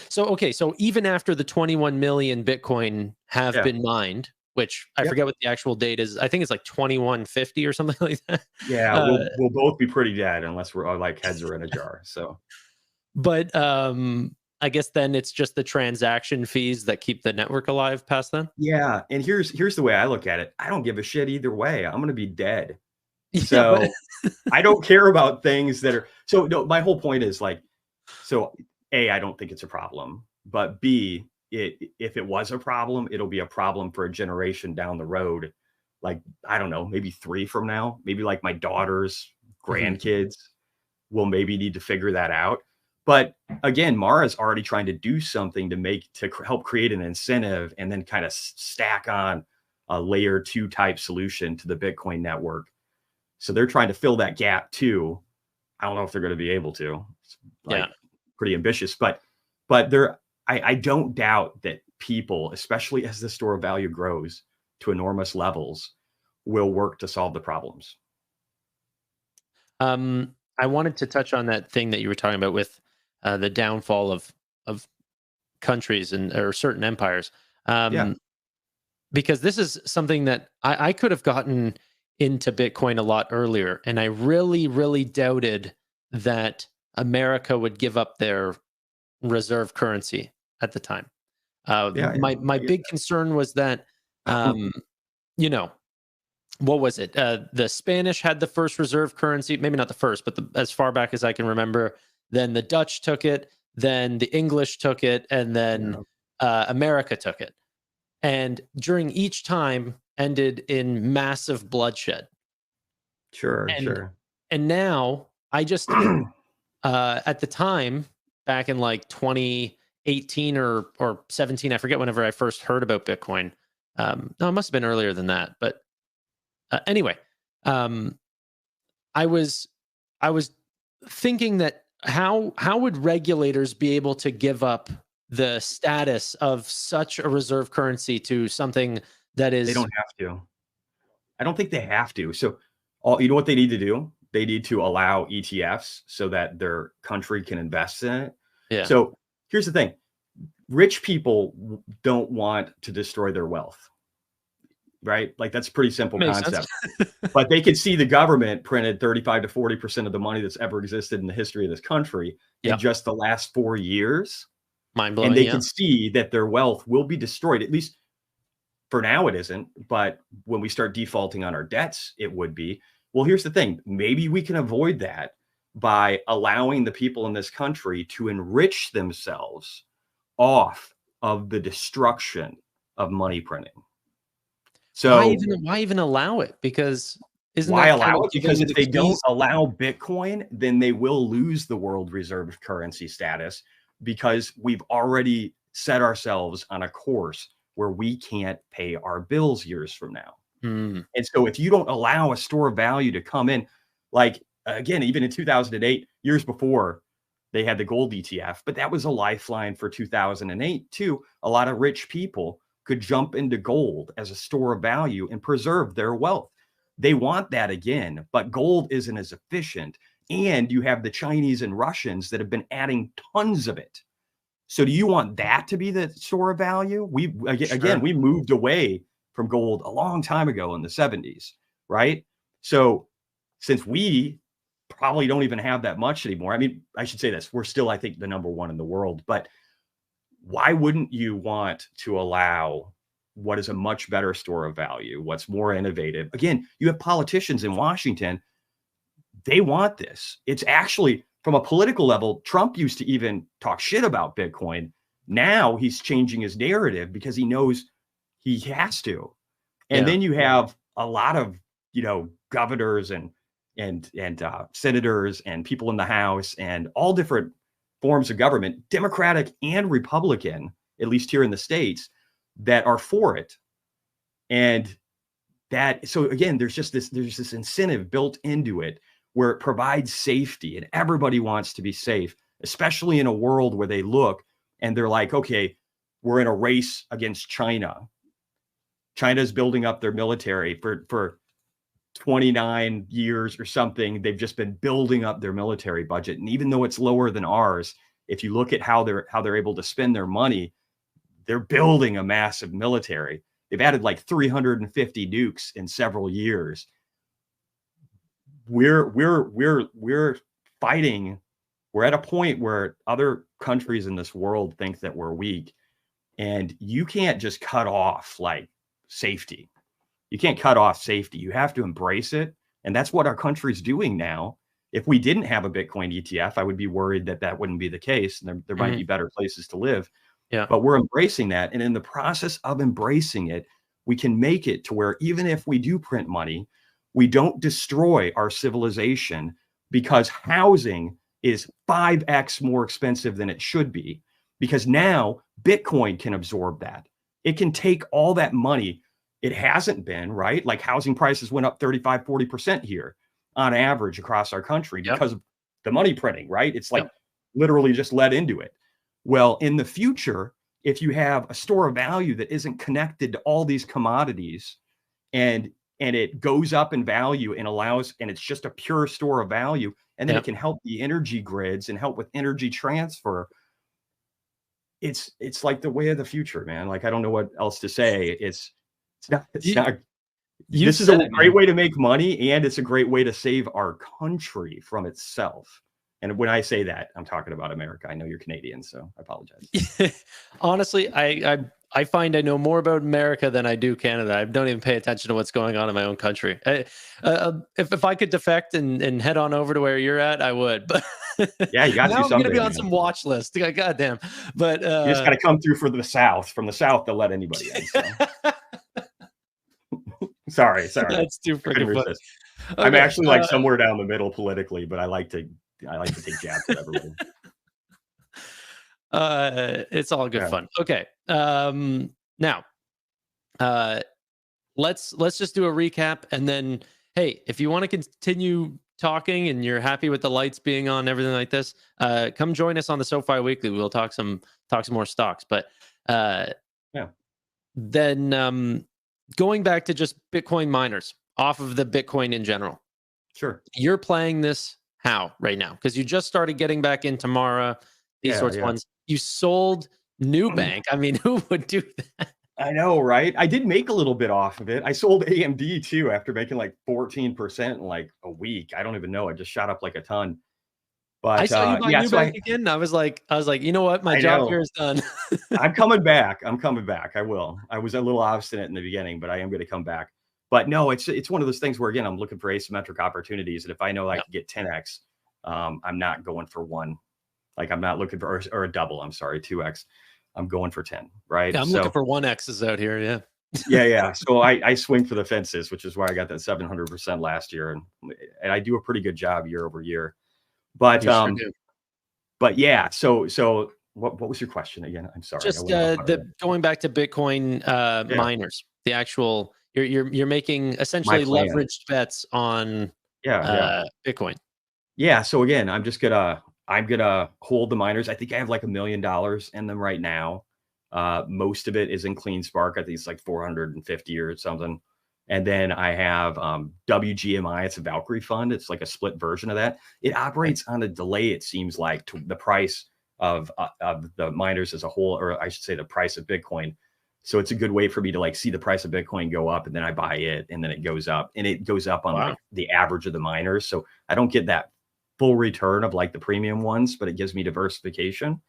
So even after the 21 million Bitcoin have been mined, which I forget what the actual date is. I think it's like 2150 or something like that. Yeah, we'll both be pretty dead unless we're like heads are in a jar. So, but I guess then it's just the transaction fees that keep the network alive past then. Yeah, and here's the way I look at it. I don't give a shit either way. I'm going to be dead. So I don't care about things that are. So no, my whole point is like, so A, I don't think it's a problem, but B, if it was a problem, it'll be a problem for a generation down the road. Like, I don't know, maybe 3 from now, maybe like my daughter's grandkids will maybe need to figure that out. But again, Mara's already trying to do something to help create an incentive and then kind of stack on a layer 2 type solution to the Bitcoin network. So they're trying to fill that gap too. I don't know if they're going to be able to. It's pretty ambitious, but I don't doubt that people, especially as the store of value grows to enormous levels, will work to solve the problems. I wanted to touch on that thing that you were talking about with the downfall of countries or certain empires. Because this is something that I could have gotten into Bitcoin a lot earlier, and I really, really doubted that America would give up their reserve currency at the time. My big concern was that, what was it? The Spanish had the first reserve currency, maybe not the first, but as far back as I can remember. Then the Dutch took it, then the English took it, and then Yeah. America took it. And during each time ended in massive bloodshed. Sure, And sure. now I just at the time back in like 2018 or 17, I forget whenever I first heard about Bitcoin. No, it must have been earlier than that. But anyway, um, I was I was thinking that how would regulators be able to give up the status of such a reserve currency to something that They is don't have to. I don't think they have to. So, you know what they need to do? They need to allow ETFs so that their country can invest in it. yeah, So, here's the thing: rich people don't want to destroy their wealth, right? Like that's a pretty simple makes sense. concept. But they could see the government printed 35 to 40% of the money that's ever existed in the history of this country in Yep, just the last 4 years, mind and blowing. they Yeah. can see that their wealth will be destroyed. At least for now, it isn't. But when we start defaulting on our debts, it would be. Well, here's the thing: maybe we can avoid that by allowing the people in this country to enrich themselves off of the destruction of money printing. So Why even allow it? Because isn't why that kind allow of it? Because giving if the they don't keys? allow Bitcoin, then they will lose the world reserve currency status because we've already set ourselves on a course where we can't pay our bills years from now. Hmm. And so if you don't allow a store of value to come in, like again, even in 2008, years before, they had the gold ETF, but that was a lifeline for 2008 too. A lot of rich people could jump into gold as a store of value and preserve their wealth. They want that again, but gold isn't as efficient. And you have the Chinese and Russians that have been adding tons of it. So do you want that to be the store of value? We again, Sure. we moved away from gold a long time ago in the 70s, right? So since we probably don't even have that much anymore. I mean, I should say this, we're still, I think, the number one in the world, but why wouldn't you want to allow what is a much better store of value, what's more innovative? Again, you have politicians in Washington, they want this. It's actually from a political level, Trump used to even talk shit about Bitcoin. Now he's changing his narrative because he knows he has to. And Yeah. then you have a lot of, governors and senators and people in the House and all different forms of government, Democratic and Republican, at least here in the States, that are for it. And so again, there's this incentive built into it where it provides safety and everybody wants to be safe, especially in a world where they look and they're like, okay, we're in a race against China. China's building up their military for 29 years or something. They've just been building up their military budget. And even though it's lower than ours, if you look at how they're able to spend their money, they're building a massive military. They've added like 350 nukes in several years. We're fighting. We're at a point where other countries in this world think that we're weak, and you can't just cut off like safety. You can't cut off safety. You have to embrace it, and that's what our country's doing now. If we didn't have a Bitcoin ETF, I would be worried that that wouldn't be the case, and there might Hmm. be better places to live. Yeah. But we're embracing that, and in the process of embracing it, we can make it to where even if we do print money, we don't destroy our civilization because housing is 5x more expensive than it should be. Because now Bitcoin can absorb that. It can take all that money. It hasn't been, right? Like housing prices went up 35, 40% here on average across our country Yep. because of the money printing, right? It's like Yep. literally just led into it. Well, in the future, if you have a store of value that isn't connected to all these commodities and it goes up in value and it's just a pure store of value, and then it Yep. can help the energy grids and help with energy transfer. It's like the way of the future, man. Like I don't know what else to say. It's You, not you've This is said a it, great man. way to make money, and it's a great way to save our country from itself. And when I say that, I'm talking about America. I know you're Canadian, so I apologize. Honestly, I find I know more about America than I do Canada. I don't even pay attention to what's going on in my own country. If I could defect and head on over to where you're at, I would. But Yeah, you got now to I'm going to someday, be on man. some watch list. God damn. But You just got to come through for the South. From the South, they'll let anybody in. So. sorry. That's too freaking funny. Okay, I'm actually like somewhere down the middle politically, but I like to take jabs at everybody. It's all good fun. Okay. Now, let's just do a recap, and then hey, if you want to continue talking and you're happy with the lights being on, everything like this, come join us on the SoFi Weekly. We'll talk some more stocks. But then going back to just Bitcoin miners off of the Bitcoin in general. Sure. You're playing this how right now? Because you just started getting back into Mara, these sorts of ones. You sold Nubank. I mean, who would do that? I know, right? I did make a little bit off of it. I sold AMD too after making like 14% in like a week. I don't even know. I just shot up like a ton. But I saw you buy Nubank again. I was like, you know what? My job here is done. I'm coming back. I will. I was a little obstinate in the beginning, but I am going to come back. But no, it's one of those things where, again, I'm looking for asymmetric opportunities. And if I know I can get 10x, I'm not going for one. Like I'm not looking for, or a double, I'm sorry, 2x. I'm going for 10, right? Yeah, I'm looking for 1x's out here, yeah. yeah. So I swing for the fences, which is why I got that 700% last year. And I do a pretty good job year over year. But but yeah, so what was your question again? I'm sorry. Just going back to Bitcoin miners, the actual you're making essentially leveraged bets on Bitcoin. Yeah. So again, I'm gonna hold the miners. I think I have like $1 million in them right now. Most of it is in CleanSpark. I think it's like 450 or something. And then I have WGMI. It's a Valkyrie fund. It's like a split version of that. It operates on a delay, it seems like, to the price of the miners as a whole, or I should say the price of Bitcoin. So it's a good way for me to like see the price of Bitcoin go up, and then I buy it, and then it goes up, and it goes up on like the average of the miners. So I don't get that full return of like the premium ones, but it gives me diversification.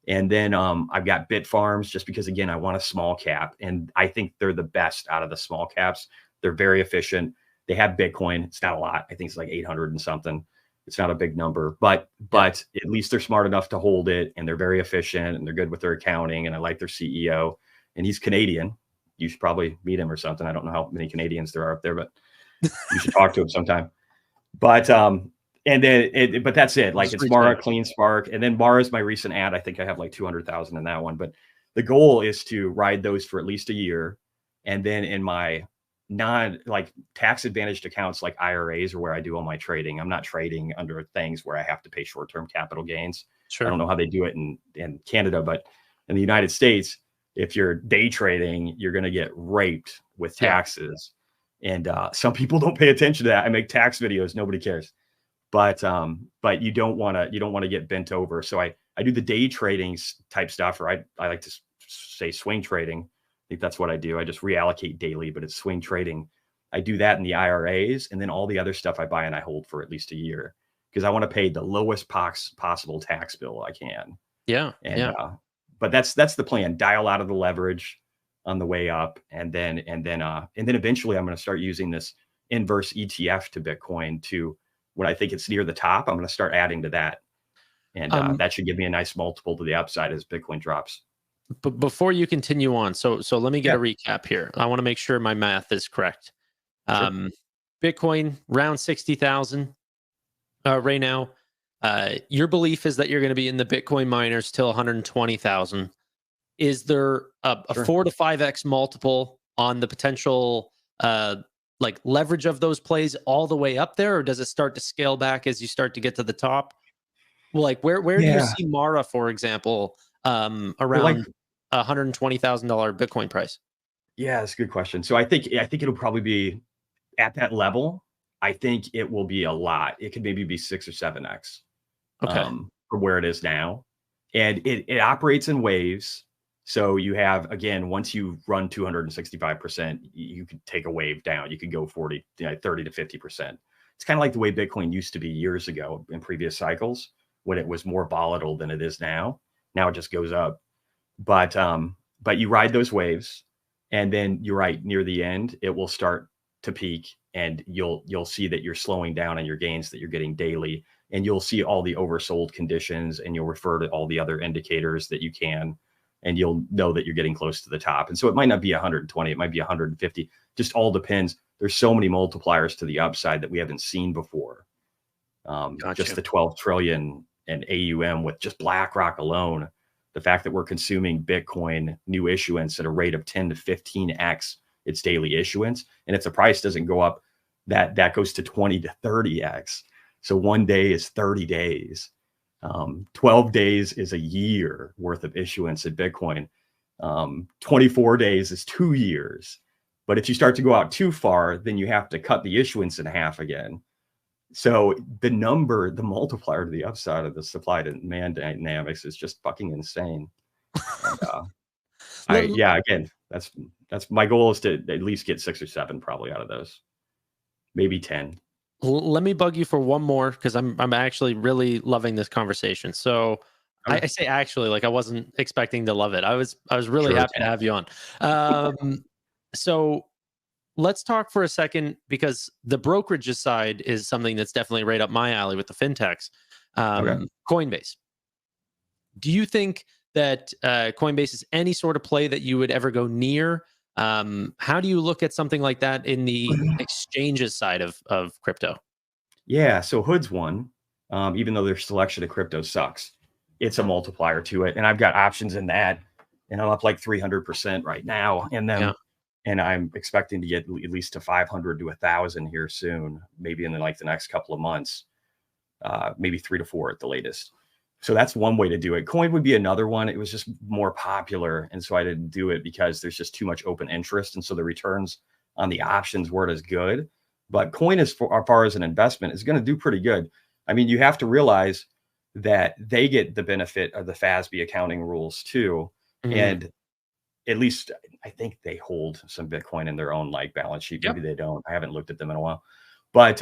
And then I've got Bitfarms, just because, again, I want a small cap, and I think they're the best out of the small caps. They're very efficient. They have Bitcoin. It's not a lot. I think it's like 800 and something. It's not a big number, but at least they're smart enough to hold it, and they're very efficient, and they're good with their accounting, and I like their CEO, and he's Canadian. You should probably meet him or something. I don't know how many Canadians there are up there, but you should talk to him sometime. But and then, but that's it. Like, it's Mara, CleanSpark, and then Mara is my recent ad. I think I have like 200,000 in that one. But the goal is to ride those for at least a year, and then in my like tax advantaged accounts like IRAs are where I do all my trading. I'm not trading under things where I have to pay short-term capital gains. Sure. I don't know how they do it in Canada, but in the United States, if you're day trading, you're going to get raped with taxes. And some people don't pay attention to that. I make tax videos. Nobody cares. But you don't want to get bent over. So I do the day trading type stuff, or I like to say swing trading. I think that's what I do. I just reallocate daily, but it's swing trading. I do that in the IRAs, and then all the other stuff I buy and I hold for at least a year, because I want to pay the lowest possible tax bill I can. Yeah. And but that's the plan. Dial out of the leverage on the way up, and then eventually I'm going to start using this inverse ETF to Bitcoin to, when I think it's near the top, I'm going to start adding to that. And that should give me a nice multiple to the upside as Bitcoin drops. But before you continue on, so let me get a recap here. I want to make sure my math is correct. Sure. Bitcoin around 60,000 right now. Your belief is that you're going to be in the Bitcoin miners till 120,000. Is there a 4 to 5x multiple on the potential like leverage of those plays all the way up there, or does it start to scale back as you start to get to the top? Well, like where do you see Mara, for example, around $120,000 Bitcoin price? Yeah, that's a good question. So I think it'll probably be at that level. I think it will be a lot. It could maybe be 6 or 7x from where it is now. And it operates in waves. So you have, again, once you run 265%, you could take a wave down. You could go 30 to 50%. It's kind of like the way Bitcoin used to be years ago in previous cycles, when it was more volatile than it is now. Now it just goes up. But but you ride those waves, and then you're right, near the end, it will start to peak, and you'll see that you're slowing down on your gains that you're getting daily, and you'll see all the oversold conditions, and you'll refer to all the other indicators that you can, and you'll know that you're getting close to the top. And so it might not be 120, it might be 150, just all depends. There's so many multipliers to the upside that we haven't seen before. Gotcha. Just the 12 trillion and AUM with just BlackRock alone, the fact that we're consuming Bitcoin new issuance at a rate of 10 to 15x its daily issuance, and if the price doesn't go up, that goes to 20 to 30x. So one day is 30 days. 12 days is a year worth of issuance at Bitcoin. 24 days is 2 years. But if you start to go out too far, then you have to cut the issuance in half again. So the multiplier to the upside of the supply to demand dynamics is just fucking insane. And, again, that's my goal is to at least get 6 or 7 probably out of those, maybe 10. Let me bug you for one more, because I'm actually really loving this conversation. So I say actually, like, I wasn't expecting to love it. I was really happy to have you on. So let's talk for a second, because the brokerage side is something that's definitely right up my alley with the fintechs. Coinbase. Do you think that Coinbase is any sort of play that you would ever go near? How do you look at something like that in the exchanges side of crypto? Yeah, so Hood's one, even though their selection of crypto sucks, it's a multiplier to it. And I've got options in that, and I'm up like 300% right now in them. Yeah. And I'm expecting to get at least to 500 to 1,000 here soon, maybe in the next couple of months, maybe 3 to 4 at the latest. So that's one way to do it. Coin would be another one. It was just more popular, and so I didn't do it because there's just too much open interest, and so the returns on the options weren't as good. But Coin, as far as an investment, is going to do pretty good. I mean, you have to realize that they get the benefit of the FASB accounting rules too, and at least I think they hold some Bitcoin in their own balance sheet. Maybe they don't. I haven't looked at them in a while, but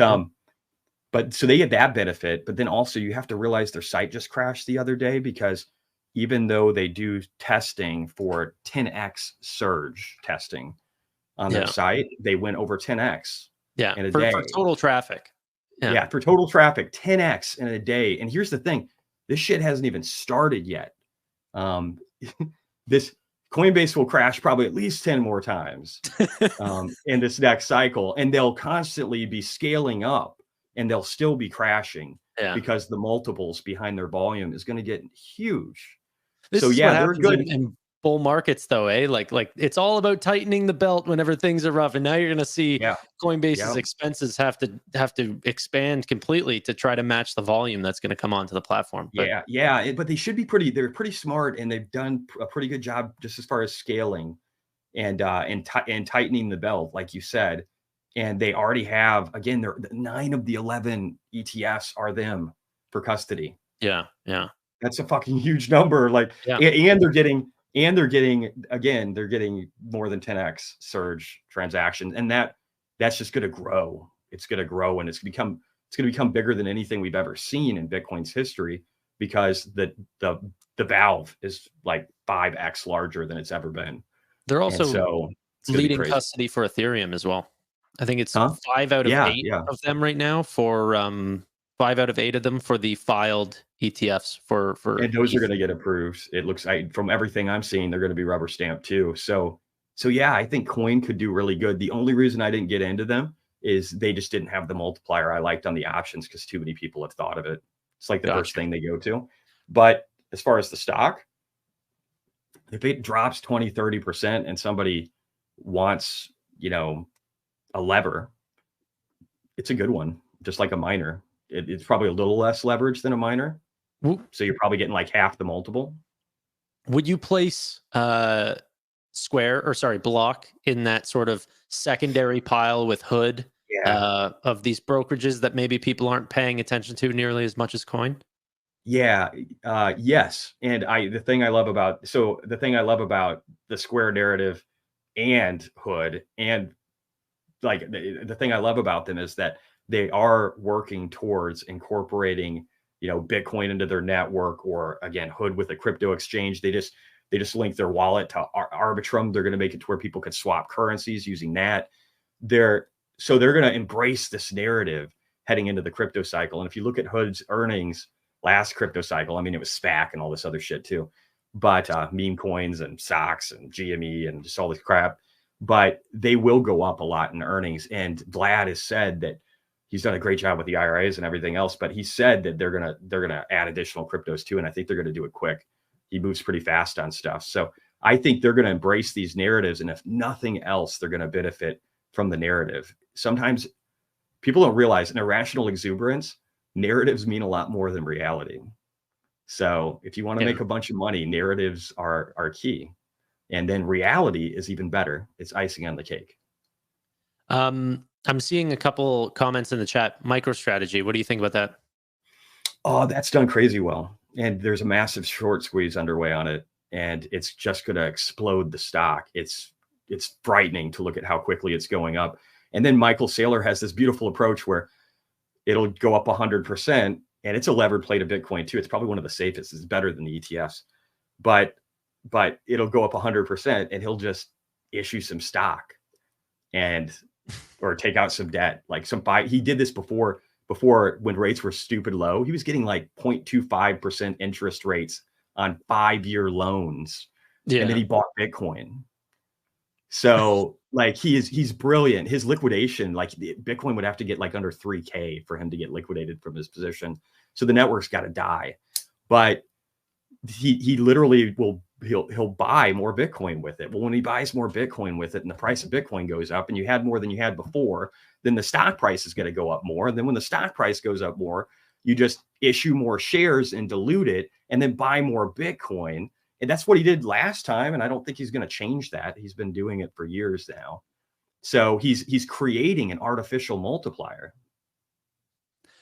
so they get that benefit. But then also you have to realize their site just crashed the other day, because even though they do testing for 10x surge testing on their site, they went over 10x in a day. For total traffic. Yeah, for total traffic, 10x in a day. And here's the thing, this shit hasn't even started yet. This Coinbase will crash probably at least 10 more times in this next cycle, and they'll constantly be scaling up, and they'll still be crashing because the multiples behind their volume is going to get huge. They're good in bull markets, though, eh? Like it's all about tightening the belt whenever things are rough, and now you're going to see Coinbase's expenses have to expand completely to try to match the volume that's going to come onto the platform. But, but they should be they're pretty smart, and they've done a pretty good job just as far as scaling and tightening the belt, like you said. And they already have, again, 9 of the 11 ETFs are them for custody. Yeah. That's a fucking huge number. And they're getting more than 10x surge transactions, and that's just going to grow. It's going to grow, and it's going to become bigger than anything we've ever seen in Bitcoin's history, because the valve is like 5x larger than it's ever been. They're also leading custody for Ethereum as well. I think it's 5 out of 8 of them right now for 5 out of 8 of them for the filed ETFs for and those are going to get approved. It looks like, from everything I'm seeing, they're going to be rubber stamped too. So yeah, I think Coin could do really good. The only reason I didn't get into them is they just didn't have the multiplier I liked on the options, because too many people have thought of it. It's like the first thing they go to. But as far as the stock, if it drops 20, 30% and somebody wants, a lever, it's a good one, just like a miner. It's probably a little less leverage than a miner. So you're probably getting like half the multiple. Would you place Block in that sort of secondary pile with Hood of these brokerages that maybe people aren't paying attention to nearly as much as Coin? Yes. And the thing I love about the Square narrative and Hood, and the thing I love about them is that they are working towards incorporating, Bitcoin into their network, or again, Hood with a crypto exchange. They just link their wallet to Arbitrum. They're going to make it to where people can swap currencies using that. They're going to embrace this narrative heading into the crypto cycle. And if you look at Hood's earnings last crypto cycle, I mean, it was SPAC and all this other shit too, but meme coins and stocks and GME and just all this crap, but they will go up a lot in earnings. And Vlad has said that he's done a great job with the IRAs and everything else, but he said that they're gonna add additional cryptos too, and I think they're gonna do it quick. He moves pretty fast on stuff, so I think they're gonna embrace these narratives, and if nothing else, they're gonna benefit from the narrative. Sometimes people don't realize in irrational exuberance, narratives mean a lot more than reality. So if you want to make a bunch of money, narratives are key, and then reality is even better. It's icing on the cake. I'm seeing a couple comments in the chat. MicroStrategy, what do you think about that? Oh, that's done crazy well. And there's a massive short squeeze underway on it. And it's just going to explode the stock. It's frightening to look at how quickly it's going up. And then Michael Saylor has this beautiful approach where it'll go up 100%. And it's a levered play to Bitcoin too. It's probably one of the safest. It's better than the ETFs. But it'll go up 100% and he'll just issue some stock or take out some debt, like he did this before when rates were stupid low. He was getting like 0.25% interest rates on 5-year loans. Yeah. And then he bought Bitcoin. So like he's brilliant. His liquidation, like Bitcoin would have to get like under 3K for him to get liquidated from his position. So the network's got to die, but he literally he'll buy more Bitcoin with it. Well, when he buys more Bitcoin with it and the price of Bitcoin goes up and you had more than you had before, then the stock price is going to go up more. And then when the stock price goes up more, you just issue more shares and dilute it and then buy more Bitcoin. And that's what he did last time. And I don't think he's going to change that. He's been doing it for years now. So he's creating an artificial multiplier.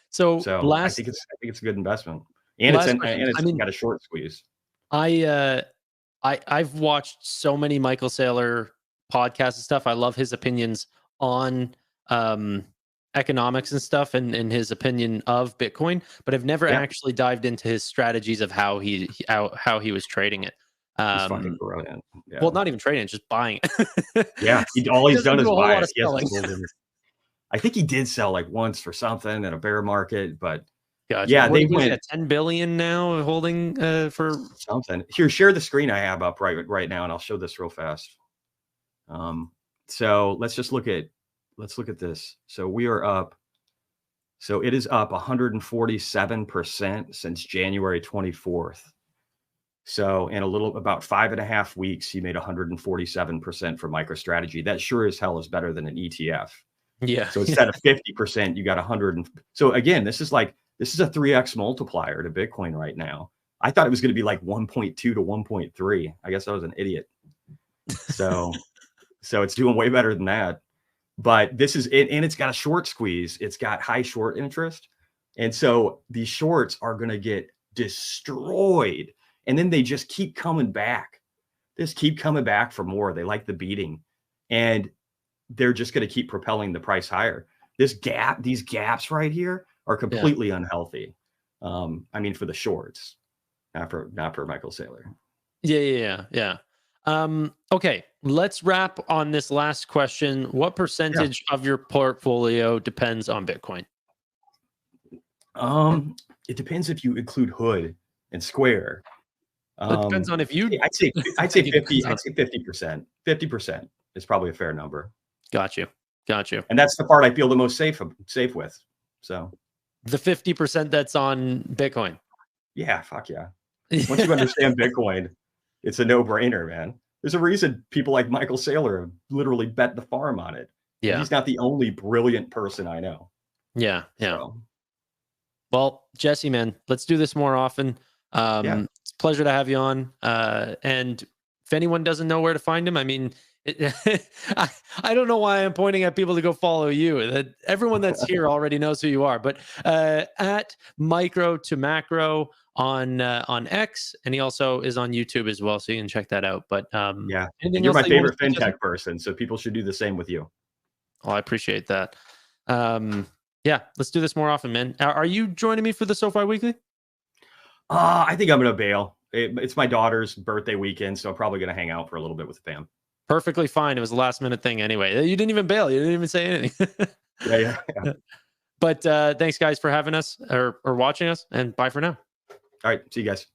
So I think it's a good investment. And it's got a short squeeze. I've watched so many Michael Saylor podcasts and stuff. I love his opinions on economics and stuff and his opinion of Bitcoin, but I've never actually dived into his strategies of how he was trading it. He's fucking brilliant. Yeah. Well, not even trading it, just buying it. Yeah, all he's done is buy it. I think he did sell like once for something in a bear market, but gotcha. Yeah, they went at 10 billion now holding for something. Here, share the screen I have up right now, and I'll show this real fast. So let's look at this. So we are up. So it is up 147% since January 24th. So in about 5.5 weeks, he made 147% for MicroStrategy. That sure as hell is better than an ETF. Yeah. So instead of 50%, you got 100. So again, this is a 3x multiplier to Bitcoin right now. I thought it was going to be like 1.2 to 1.3. I guess I was an idiot. So it's doing way better than that. But this is it, and it's got a short squeeze. It's got high short interest. And so these shorts are going to get destroyed. And then they just keep coming back. Just keep coming back for more. They like the beating. And they're just going to keep propelling the price higher. These gaps right here are completely unhealthy. I mean, for the shorts, not for Michael Saylor. Yeah. Okay, let's wrap on this last question. What percentage of your portfolio depends on Bitcoin? It depends if you include Hood and Square. It depends on if you. I'd say 50. I'd say 50%. 50% is probably a fair number. Got you. And that's the part I feel the most safe with. So the 50% that's on Bitcoin. Yeah, fuck yeah. Once you understand Bitcoin, it's a no-brainer, man. There's a reason people like Michael Saylor have literally bet the farm on it. Yeah. And he's not the only brilliant person I know. Yeah. So. Well, Jesse, man, let's do this more often. It's a pleasure to have you on. And if anyone doesn't know where to find him, I mean, I don't know why I'm pointing at people to go follow you. That everyone that's here already knows who you are. But at Micro to Macro on X, and he also is on YouTube as well, so you can check that out. But you're my favorite fintech person, so people should do the same with you. Oh, I appreciate that. Let's do this more often, man. Are you joining me for the SoFi Weekly? I think I'm gonna bail. It's my daughter's birthday weekend, so I'm probably going to hang out for a little bit with the fam. Perfectly fine. It was a last minute thing anyway. You didn't even bail. You didn't even say anything. Yeah. But thanks, guys, for having us or watching us. And bye for now. All right. See you guys.